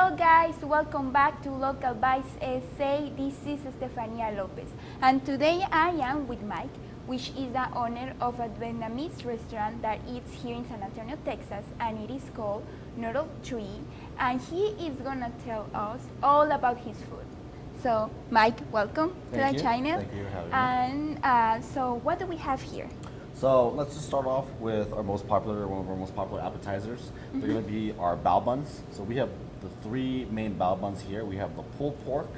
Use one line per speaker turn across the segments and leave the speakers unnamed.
Hello guys, welcome back to Local Bites S.A. This is Estefania Lopez, and today I am with Mike, which is the owner of a Vietnamese restaurant that is here in San Antonio, Texas, and it is called Noodle Tree, and he is gonna tell us all about his food. So Mike, welcome to the channel.
Thank you for having me.
And so what do we have here?
So let's just start off with one of our most popular appetizers. They're going to be our Bao Buns. So we have the three main Bao Buns here. We have the pulled pork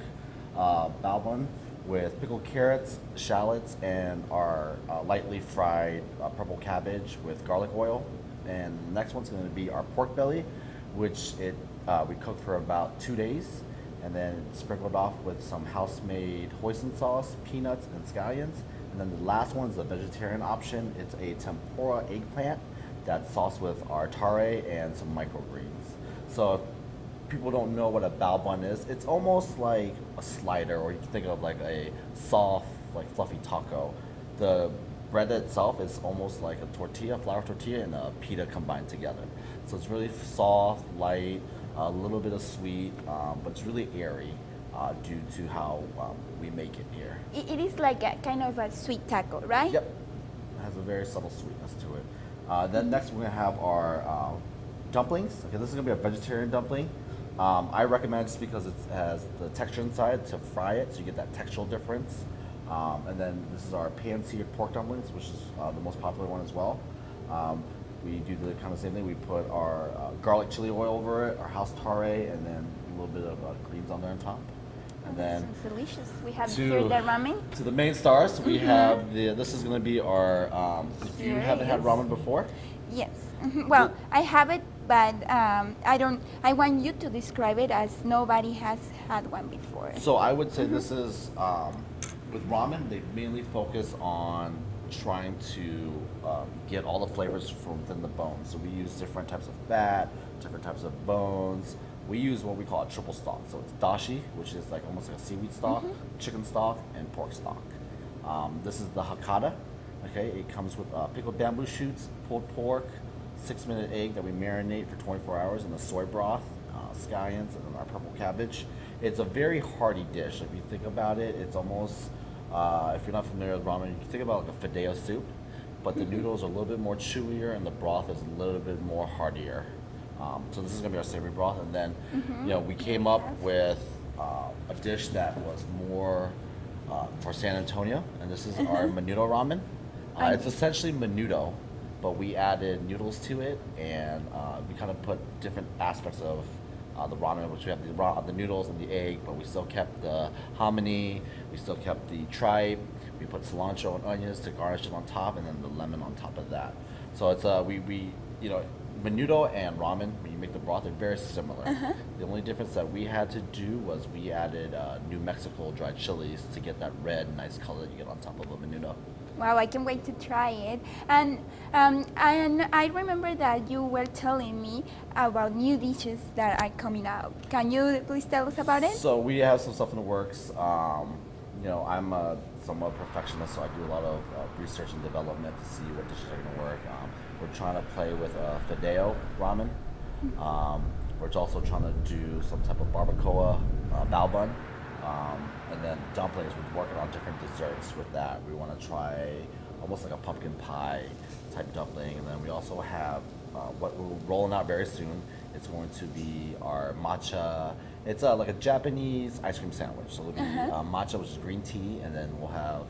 Bao Bun with pickled carrots, shallots, and our lightly fried purple cabbage with garlic oil. And the next one's going to be our pork belly, which we cook for about 2 days, and then sprinkled off with some house-made hoisin sauce, peanuts, and scallions. And then the last one is the vegetarian option. It's a tempura eggplant that's sauced with our tare and some microgreens. So if people don't know what a bao bun is, it's almost like a slider, or you can think of like a soft, like fluffy taco. The bread itself is almost like a tortilla, flour tortilla, and a pita combined together. So it's really soft, light, a little bit of sweet, but it's really airy. Due to how we make it here.
It is like a kind of a sweet taco, right?
Yep. It has a very subtle sweetness to it. Then next we're going to have our dumplings. Okay, this is going to be a vegetarian dumpling. I recommend just because it has the texture inside to fry it, so you get that textural difference. And then this is our pan-seared pork dumplings, which is the most popular one as well. We do the kind of same thing. We put our garlic chili oil over it, our house tare, and then a little bit of greens on there on top. And then
sounds delicious. We have here the ramen.
To the main stars, we have this is going to be our, if you haven't had ramen before.
Yes. Well, I have it, but I want you to describe it as nobody has had one before.
So I would say this is, with ramen, they mainly focus on trying to get all the flavors from within the bones. So we use different types of fat, different types of bones. We use what we call a triple stock. So it's dashi, which is like almost like a seaweed stock, chicken stock, and pork stock. This is the hakata. Okay, it comes with pickled bamboo shoots, pulled pork, 6-minute egg that we marinate for 24 hours in the soy broth, scallions, and then our purple cabbage. It's a very hearty dish. If you think about it, it's almost, if you're not familiar with ramen, you can think about like a fideo soup, but the noodles are a little bit more chewier and the broth is a little bit more heartier. So this is gonna be our savory broth, and then we came up with a dish that was more for San Antonio, and this is our Menudo Ramen. It's essentially menudo, but we added noodles to it, and we kind of put different aspects of the ramen, which we have the noodles and the egg, but we still kept the hominy, we still kept the tripe, we put cilantro and onions to garnish it on top, and then the lemon on top of that. So it's menudo and ramen, when you make the broth, they're very similar. The only difference that we had to do was we added New Mexico dried chilies to get that red, nice color that you get on top of a menudo.
Wow, I can't wait to try it. And I remember that you were telling me about new dishes that are coming out. Can you please tell us about it?
So we have some stuff in the works. I'm a somewhat perfectionist, so I do a lot of research and development to see what dishes are going to work. We're trying to play with fideo ramen. We're also trying to do some type of barbacoa bao bun. And then dumplings, we're working on different desserts with that. We want to try almost like a pumpkin pie type dumpling. And then we also have what we're rolling out very soon. It's going to be our matcha. It's like a Japanese ice cream sandwich. So it'll be matcha, which is green tea, and then we'll have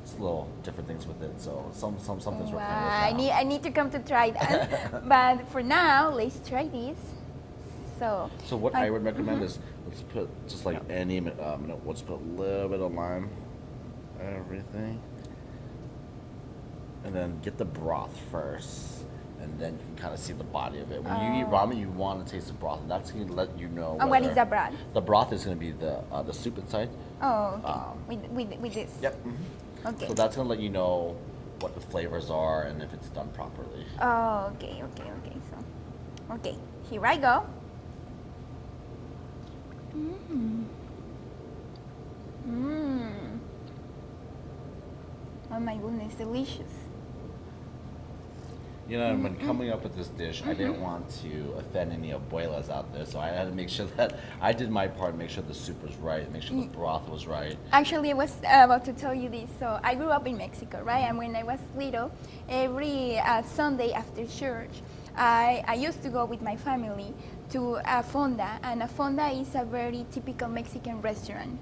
just little different things with it. So some things we're playing with now.
I need to come to try that. But for now, let's try this. So
what I would recommend is let's put just like any let's put a little bit of lime, everything, and then get the broth first, and then you can kind of see the body of it. When you eat ramen, you want to taste the broth, and that's going to let you know.
What is the broth?
The broth is going to be the soup inside.
Oh, okay. With this.
Yep.
Okay.
So that's going to let you know what the flavors are and if it's done properly.
Oh, okay. So, here I go. Oh my goodness, delicious.
You know, when coming up with this dish, I didn't want to offend any abuelas out there, so I had to make sure that I did my part, make sure the soup was right, make sure the broth was right.
Actually, I was about to tell you this. So I grew up in Mexico, right? And when I was little, every Sunday after church, I used to go with my family to a fonda, and a fonda is a very typical Mexican restaurant.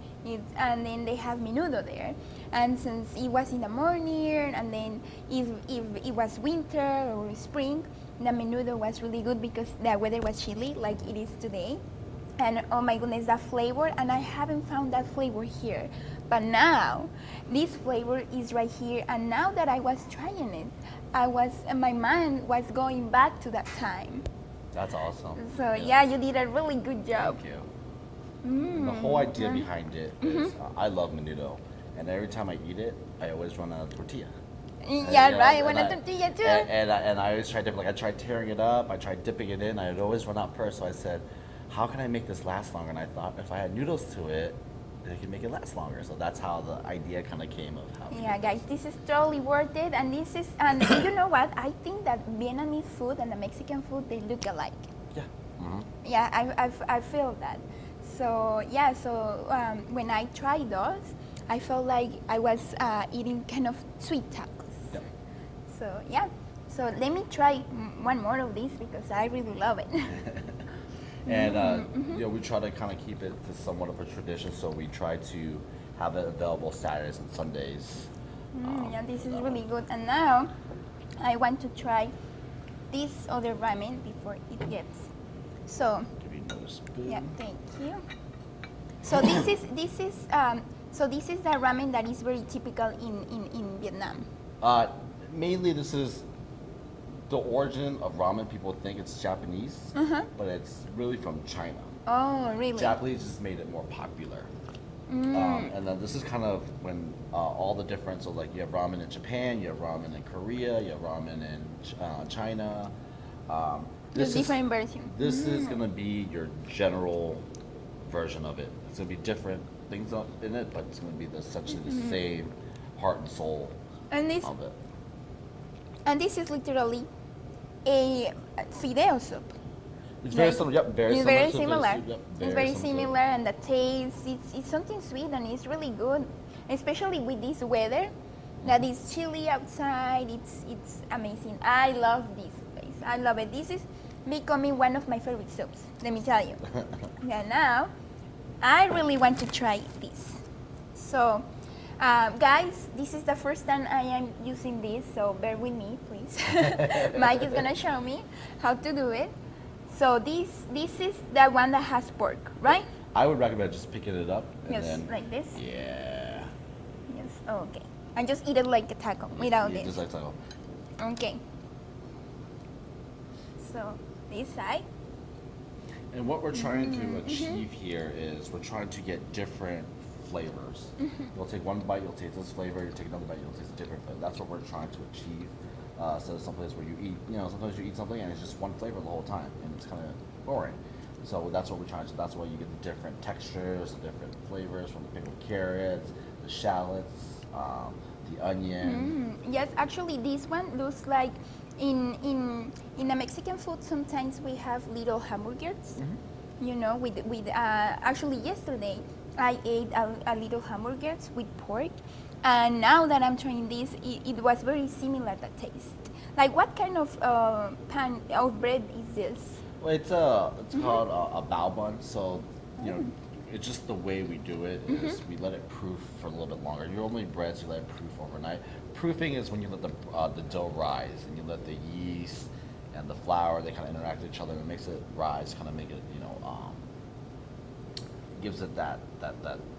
And then they have menudo there. And since it was in the morning, and then if it was winter or spring, the menudo was really good because the weather was chilly, like it is today. And oh my goodness, that flavor, and I haven't found that flavor here. But now, this flavor is right here, and now that I was trying it, my mind was going back to that time.
That's awesome.
So yeah, you did a really good job.
Thank you. The whole idea behind it is I love menudo, and every time I eat it, I always run out of tortilla.
Yeah,
You know,
right. I
and
want a
I-
tortilla too.
And I always try different. Like I tried tearing it up, I tried dipping it in. I'd always run out first. So I said, how can I make this last longer? And I thought if I had noodles to it, I could make it last longer. So that's how the idea kind of came of how.
Yeah, guys, this is totally worth it, and this is, and you know what? I think that Vietnamese food and the Mexican food, they look alike.
Yeah. Mm-hmm.
Yeah, I feel that. So yeah, so when I tried those, I felt like I was eating kind of sweet tacos.
Yep.
So yeah, so let me try one more of these because I really love it.
And you know, we try to kind of keep it to somewhat of a tradition. So we try to have it available Saturdays and Sundays.
Yeah, this is really good. And now I want to try this other ramen before it gets. So
Give you another spoon.
yeah, thank you. So this is the ramen that is very typical in Vietnam.
Mainly, this is the origin of ramen. People think it's Japanese, but it's really from China.
Oh, really?
Japanese just made it more popular. And then this is kind of when all the different, so like you have ramen in Japan, you have ramen in Korea, you have ramen in China.
There's different versions.
This is going to be your general version of it. It's going to be different things in it, but it's going to be essentially the same heart and soul
And this
of it.
and this is literally a fideo soup.
It's very
Like,
similar. Yep, very
It's
similar.
very
to
similar.
soup, yep,
It's very
to-
similar, and the taste, it's something sweet and it's really good, especially with this weather that is chilly outside. It's amazing. I love this place. I love it. This is becoming one of my favorite soups. Let me tell you. Yeah, now I really want to try this. So, guys, this is the first time I am using this, so bear with me, please. Mike is gonna show me how to do it. So this is the one that has pork, right?
I would recommend just picking it up and
Yes,
then
like this.
yeah.
Yes. Oh, okay. And just eat it like a taco without
Yeah,
this.
just like taco.
Okay. So this side.
And what we're trying to achieve here is we're trying to get different flavors. You'll take one bite, you'll taste this flavor. You take another bite, you'll taste a different flavor. That's what we're trying to achieve. So someplace where you eat, you know, sometimes you eat something and it's just one flavor the whole time, and it's kind of boring. So that's what we're trying to. That's why you get the different textures, the different flavors from the pickled carrots, the shallots, the onion.
Yes, actually, this one looks like in the Mexican food. Sometimes we have little hamburgers. You know, with actually yesterday I ate a little hamburgers with pork, and now that I'm trying this, it was very similar the taste. Like, what kind of pan or bread is this?
Well, it's called a Bao Bun. So you know, it's just the way we do it is we let it proof for a little bit longer. Normally breads you let it proof overnight. Proofing is when you let the dough rise and you let the yeast and the flour, they kind of interact with each other and it makes it rise, kind of make it, you know, gives it that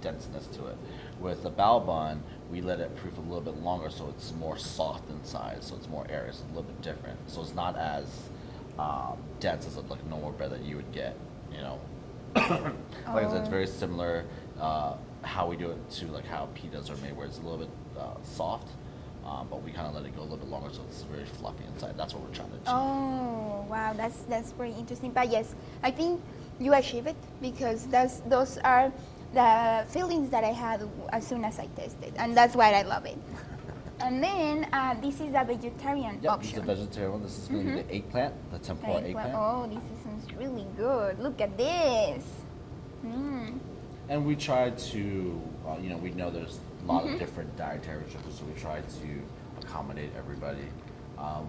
denseness to it. With the Bao Bun, we let it proof a little bit longer so it's more soft inside, so it's more airy, it's a little bit different. So it's not as dense as like normal bread that you would get, you know. Like I said, it's very similar how we do it to like how pitas are made, where it's a little bit soft, but we kind of let it go a little bit longer so it's very fluffy inside. That's what we're trying to achieve.
Oh, wow, that's very interesting. But yes, I think you achieve it because those are the feelings that I had as soon as I tasted, and that's why I love it. And then this is a vegetarian
Yep,
option.
this is a vegetarian one. This is going to be the eggplant, the tempura eggplant.
Oh, this sounds really good. Look at this.
And we try to, we know there's a lot of different dietary restrictions, so we try to accommodate everybody.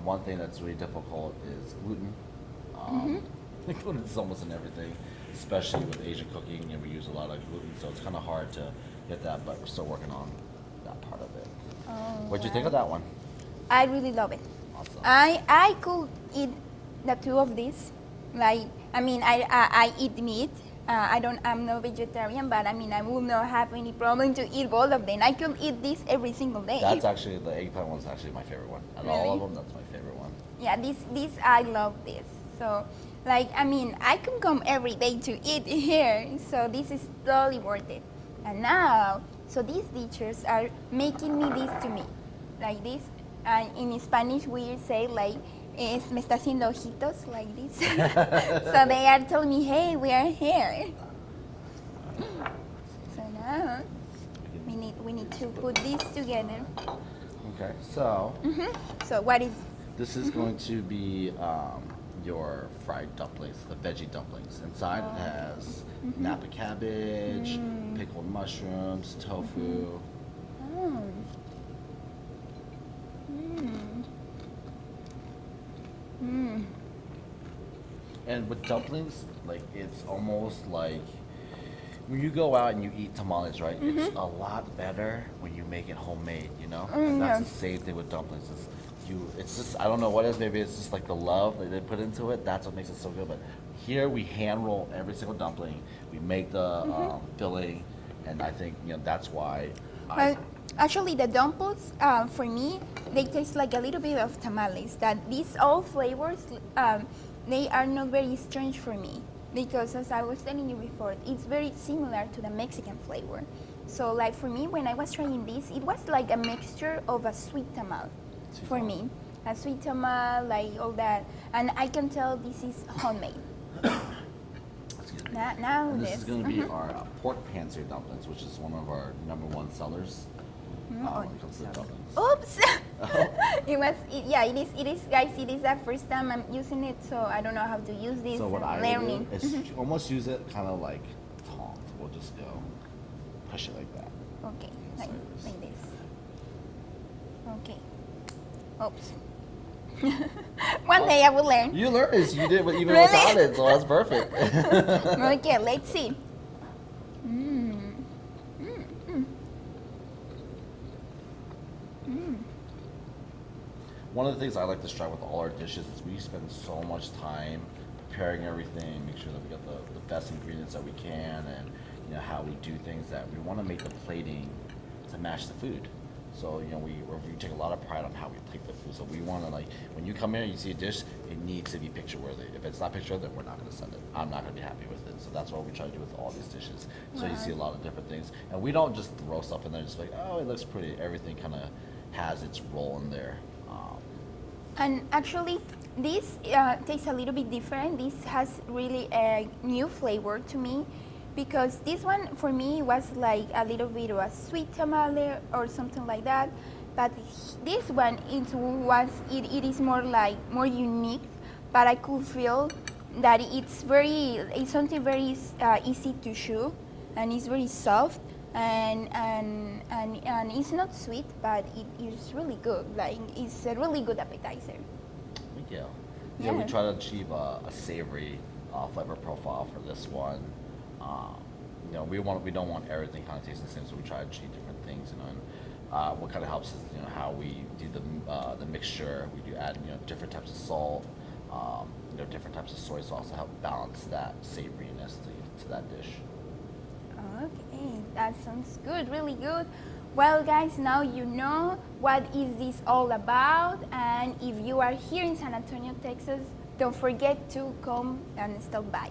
One thing that's really difficult is gluten. Gluten is almost in everything, especially with Asian cooking, and we use a lot of gluten, so it's kind of hard to get that, but we're still working on that part of it.
Oh,
What'd you think of that one?
I really love it.
Awesome.
I could eat the two of these. I eat meat. I'm no vegetarian, but I will not have any problem to eat both of them. I could eat this every single day.
That's actually, the eggplant one's actually my favorite one. Out of all of them, that's my favorite one.
Yeah, this I love this. So, I can come every day to eat here. So this is totally worth it. And now, so these teachers are making me this to me, like this. And in Spanish, we say me está haciendo ojitos, like this. So they are telling me, hey, we are here. So now, we need to put these together.
Okay, so
So what is?
this is going to be your fried dumplings, the veggie dumplings. Inside it has napa cabbage, pickled mushrooms, tofu.
Oh.
And with dumplings, it's almost like when you go out and you eat tamales, right? It's a lot better when you make it homemade, And that's the same thing with dumplings. It's just, I don't know what it is. Maybe it's just like the love that they put into it. That's what makes it so good. But here we hand roll every single dumpling. We make the filling, and I think that's why.
Well, actually, the dumplings, for me, they taste like a little bit of tamales. That these all flavors, they are not very strange for me because, as I was telling you before, it's very similar to the Mexican flavor. So, for me, when I was trying this, it was like a mixture of a sweet tamal for me. A sweet tamal, all that, and I can tell this is homemade.
Excuse me.
Now
And this is going to be our pork pan-seared dumplings, which is one of our #1 sellers when it comes to dumplings.
Oops! It is, guys. It is the first time I'm using it, so I don't know how to use this.
So what I
learning.
do is almost use it kind of like tongs. We'll just go push it like that.
Okay, like this. Okay. Oops. One day I will learn.
You learned this. You did even
Really?
without it, so that's perfect.
Okay, let's see.
One of the things I like to strive with all our dishes is we spend so much time preparing everything, make sure that we got the best ingredients that we can, and how we do things, that we want to make the plating to match the food. So we take a lot of pride on how we plate the food. So we want to, when you come in and you see a dish, it needs to be picture worthy. If it's not picture worthy, then we're not going to send it. I'm not going to be happy with it. So that's what we try to do with all these dishes. So you see a lot of different things, and we don't just throw stuff in there just oh, it looks pretty. Everything kind of has its role in there.
And actually, this tastes a little bit different. This has really a new flavor to me, because this one for me was like a little bit of a sweet tamale or something like that. But this one it is more unique. But I could feel that it's something very easy to chew, and it's very soft. And it's not sweet, but it is really good. It's a really good appetizer.
Thank you. Yeah, we try to achieve a savory flavor profile for this one. We don't want everything kind of tasting the same, so we try to achieve different things. And what kind of helps is how we do the mixture. We do add different types of salt, different types of soy sauce to help balance that savoriness to that dish.
Okay, that sounds good, really good. Well, guys, now you know what is this all about, and if you are here in San Antonio, Texas, don't forget to come and stop by.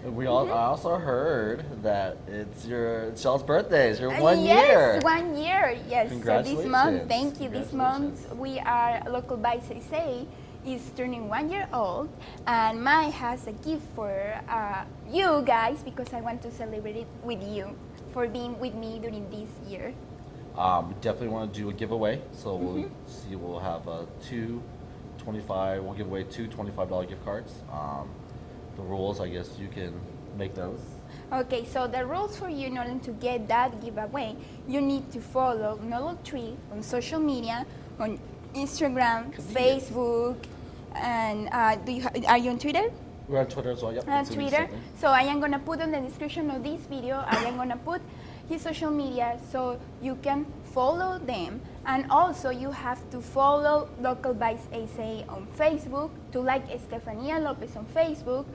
I also heard that it's your Shell's birthday. It's your 1 year.
Yes, 1 year. Yes. So this month, thank you. This month we are Local Bites S.A. is turning 1 year old, and Mai has a gift for you guys, because I want to celebrate it with you for being with me during this year.
We definitely want to do a giveaway. So we'll see. We'll have we'll give away two $25 gift cards. The rules, I guess you can make those.
Okay, so the rules for you in order to get that giveaway, you need to follow Noodle Tree on social media, on Instagram, Facebook, and are you on Twitter?
We're on Twitter as well. Yep.
On Twitter. So I am gonna put on the description of this video, I am gonna put his social media so you can follow them. And also you have to follow Local Bites S.A on Facebook, to like Estefania Lopez on Facebook,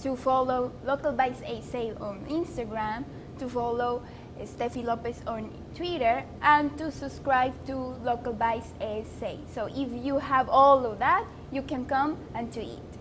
to follow Local Bites S.A on Instagram, to follow Steffi Lopez on Twitter, and to subscribe to Local Bites S.A. So if you have all of that, you can come and to eat.